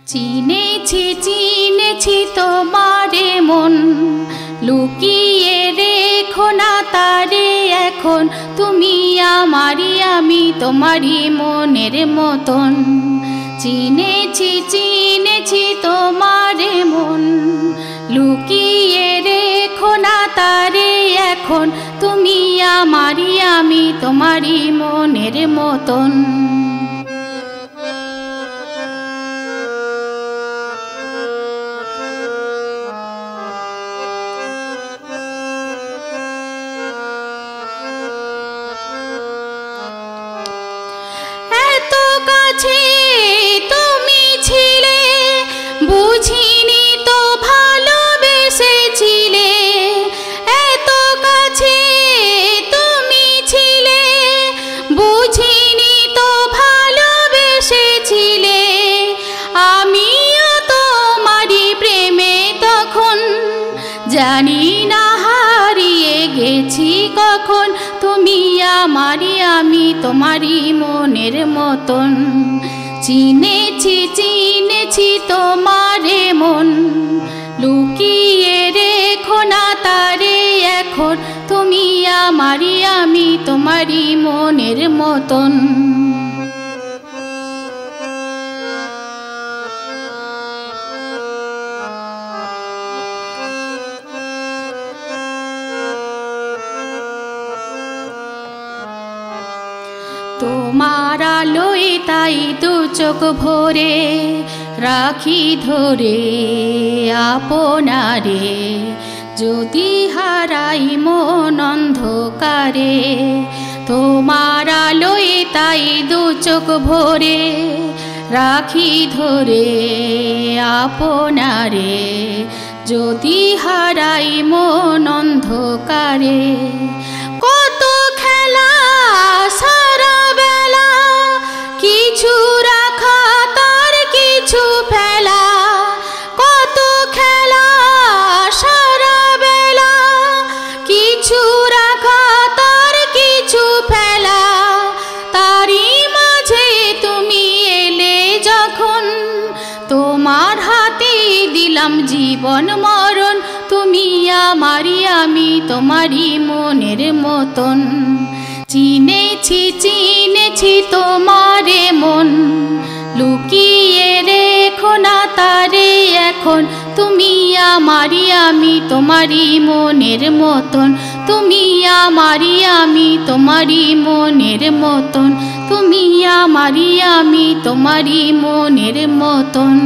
চিনেছি চিনেছি তোমারে মন, লুকিয়ে রেখো না তারে এখন। তুমি আমারি আমি তোমারি মনের মতন। চিনেছি চিনেছি তোমারে মন, লুকিয়ে রেখো না তারে এখন। তুমি আমারি আমি তোমারি মনের মতন। এত কাছে তুমি ছিলে, বুঝিনি তো ভালোবেসেছিলে। এত কাছে তুমি ছিলে, বুঝিনি তো ভালোবেসেছিলে। আমিও তোমারি প্রেমে তখন, জানি না হারিয়ে গেছি কখন। তুমি আমারি আমি তোমারি মনের মতন। চিনেছি চিনেছি তোমারে মন, লুকিয়ে রেখো না তারে এখন। তুমি আমারি আমি তোমারি মনের মতন। তোমার আলোয় তাই দু চোখ ভরে রাখি ধরে আপনারে। যদি হারাই মন অন্ধকারে, তোমার আলোয় তাই দু চোখ ভরে রাখি ধরে আপনারে। যদি হারাই মন অন্ধকারে, কত খেলা সারা বেলা, কিছু রাখা তার কিছু ফেলা। কত খেলা সারা বেলা, কিছু রাখা তার কিছু ফেলা। তারই মাঝে তুমি এলে যখন, তোমার হাতে দিলাম জীবন মরণ। তুমি আমারি আমি তোমারি মনের মতন। চিনেছি চিনেছি তোমারে মন, লুকিয়ে রেখো না তারে এখন। তুমি আমারি আমি তোমারি মনের মতন। তুমি আমারি আমি তোমারি মনের মতন। তুমি আমারি আমি তোমারি মনের মতন।